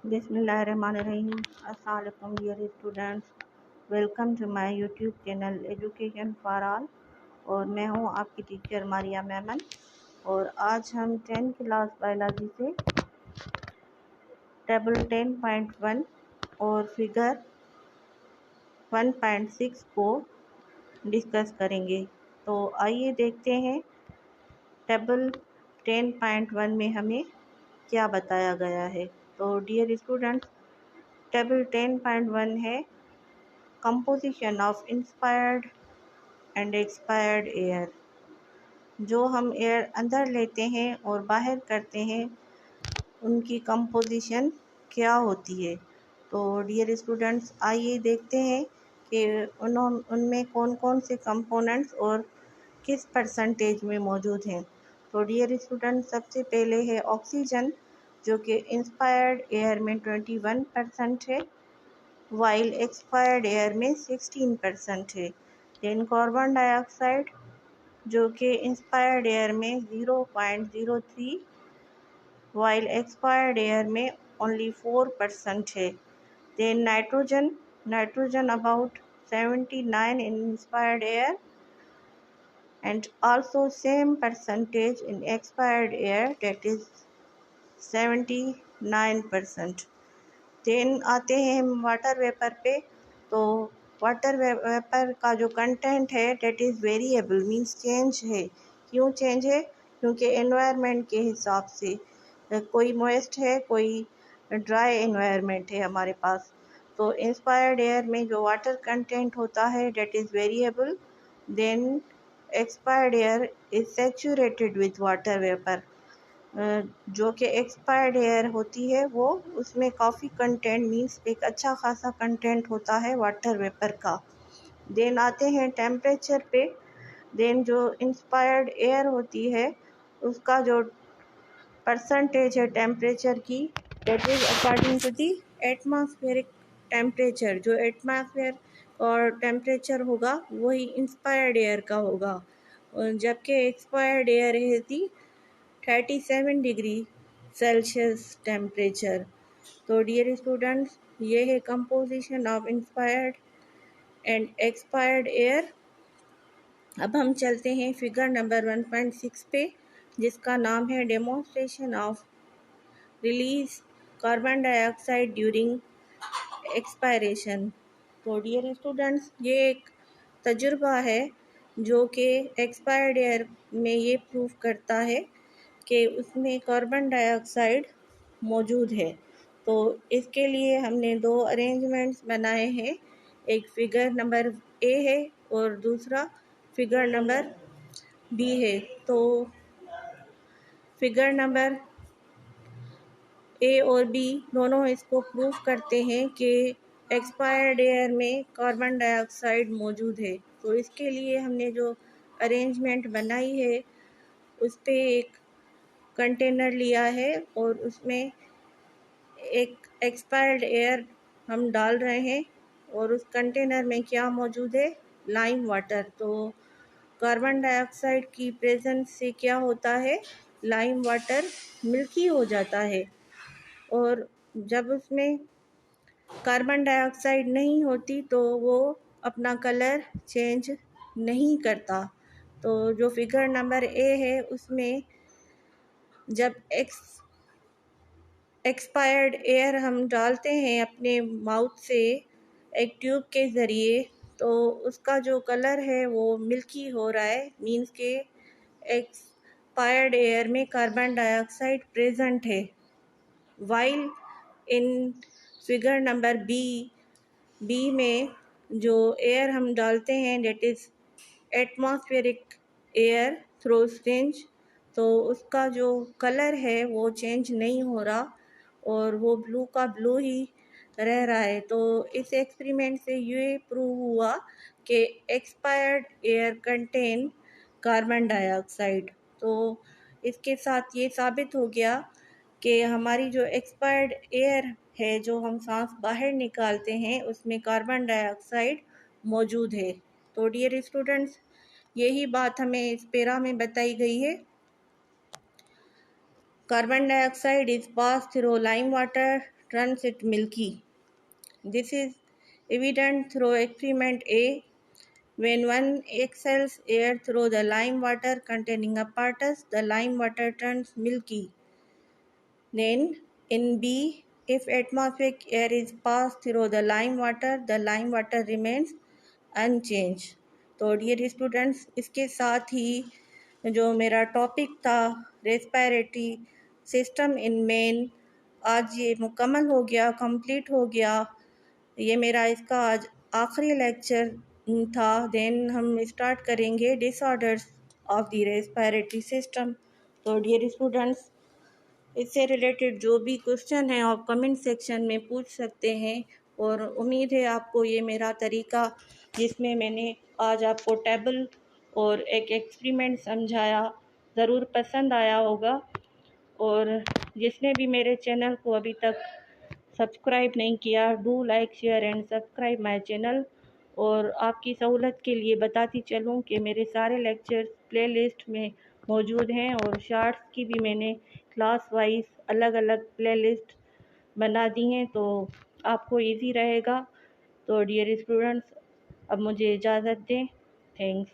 बिस्मिल्लाहिर्रहमानिर्रहीम। अस्सलाम वालेकुम dear students, welcome to my YouTube channel education for all. और मैं हूं आपकी टीचर मारिया मेमन। और आज हम 10 क्लास बायोलॉजी से टेबल 10.1 और फिगर 1.6 को डिस्कस करेंगे। तो आइए देखते हैं टेबल 10.1 में हमें क्या बताया गया है। तो डियर स्टूडेंट्स, टेबल 10.1 है composition of inspired and expired air. जो हम एयर अंदर लेते हैं और बाहर करते हैं, उनकी कंपोजिशन क्या होती है। तो डियर स्टूडेंट्स, आइए देखते हैं कि उनमें कौन कौन से कंपोनेंट्स और किस परसेंटेज में मौजूद हैं। तो डियर स्टूडेंट्स, सबसे पहले है ऑक्सीजन, जो कि इंस्पायर्ड एयर में 21% है, वाइल एक्सपायर्ड एयर में 16% है। देन कार्बन डाइऑक्साइड, जो कि इंस्पायर्ड एयर में 0.03, वाइल एक्सपायर्ड एयर में ओनली 4% है। Then nitrogen, about 79 in inspired air and also same percentage in expired air, that is 79%। Then आते हैं हम वाटर वेपर पे। तो वाटर वेपर का जो कंटेंट है that is variable, means change है। क्यों चेंज है? क्योंकि एनवायरनमेंट के हिसाब से कोई मॉइस्ट है, कोई ड्राई एनवायरनमेंट है हमारे पास। तो इंस्पायर्ड एयर में जो वाटर कंटेंट होता है that is variable. Then expired air is saturated with water vapour. जो कि एक्सपायर्ड एयर होती है वो उसमें काफ़ी कंटेंट, मीन्स एक अच्छा खासा कंटेंट होता है वाटर वेपर का। देन आते हैं टेम्परेचर पे। देन जो इंस्पायर्ड एयर होती है उसका जो परसेंटेज है टेम्परेचर की, that is according to the atmospheric temperature. जो एटमॉस्फेयर और टेम्परेचर होगा वही इंस्पायर्ड एयर का होगा, जबकि एक्सपायर्ड एयर है दी 37 डिग्री सेल्सियस टेम्परेचर। तो डियर स्टूडेंट्स, ये है composition of inspired and expired air. अब हम चलते हैं फिगर नंबर 1.6 पे, जिसका नाम है demonstration of release carbon dioxide during expiration. तो डियर स्टूडेंट्स, ये एक तजुर्बा है जो कि एक्सपायर्ड एयर में ये प्रूव करता है कि उसमें कार्बन डाइऑक्साइड मौजूद है। तो इसके लिए हमने दो अरेंजमेंट्स बनाए हैं, एक फिगर नंबर ए है और दूसरा फिगर नंबर बी है। तो फिगर नंबर ए और बी दोनों इसको प्रूव करते हैं कि एक्सपायर्ड एयर में कार्बन डाइऑक्साइड मौजूद है। तो इसके लिए हमने जो अरेंजमेंट बनाई है उस पे एक कंटेनर लिया है और उसमें एक एक्सपायर्ड एयर हम डाल रहे हैं। और उस कंटेनर में क्या मौजूद है? Lime water. तो कार्बन डाइऑक्साइड की प्रेजेंस से क्या होता है? लाइम वाटर मिल्की हो जाता है। और जब उसमें कार्बन डाइऑक्साइड नहीं होती तो वो अपना कलर चेंज नहीं करता। तो जो फिगर नंबर ए है उसमें जब एक्सपायर्ड एयर हम डालते हैं अपने माउथ से एक ट्यूब के ज़रिए, तो उसका जो कलर है वो मिल्की हो रहा है, मीन्स के एक्सपायर्ड एयर में कार्बन डाइऑक्साइड प्रेजेंट है। While in figure number B में जो एयर हम डालते हैं that is atmospheric air through स्टिंज, तो उसका जो कलर है वो चेंज नहीं हो रहा और वो ब्लू का ब्लू ही रह रहा है। तो इस एक्सपेरिमेंट से ये प्रूव हुआ कि expired air contain carbon dioxide. तो इसके साथ ये साबित हो गया कि हमारी जो एक्सपायर्ड एयर है, जो हम सांस बाहर निकालते हैं, उसमें कार्बन डाइऑक्साइड मौजूद है। तो डियर स्टूडेंट्स, यही बात हमें इस पेरा में बताई गई है। Carbon dioxide is pass through lime water turns it milky. This is evident through experiment A. When one exhales air through the lime water containing apparatus, the lime water turns milky. Then in B, if atmospheric air is passed through the lime water remains unchanged. तो dear students, इसके साथ ही जो मेरा topic था respiratory system in main, आज ये मुकम्मल हो गया, कंप्लीट हो गया। ये मेरा इसका आज आखिरी लेक्चर था। देन हम स्टार्ट करेंगे disorders of the respiratory system. तो डियर स्टूडेंट्स, इससे रिलेटेड जो भी क्वेश्चन है आप कमेंट सेक्शन में पूछ सकते हैं। और उम्मीद है आपको ये मेरा तरीका, जिसमें मैंने आज आपको टेबल और एक एक्सपेरिमेंट समझाया, ज़रूर पसंद आया होगा। और जिसने भी मेरे चैनल को अभी तक सब्सक्राइब नहीं किया, do like share and subscribe my channel. और आपकी सहूलत के लिए बताती चलूँ कि मेरे सारे लेक्चर्स प्लेलिस्ट में मौजूद हैं, और शार्ट्स की भी मैंने क्लास वाइज अलग अलग प्लेलिस्ट बना दी हैं, तो आपको इजी रहेगा। तो डियर स्टूडेंट्स, अब मुझे इजाज़त दें। थैंक्स।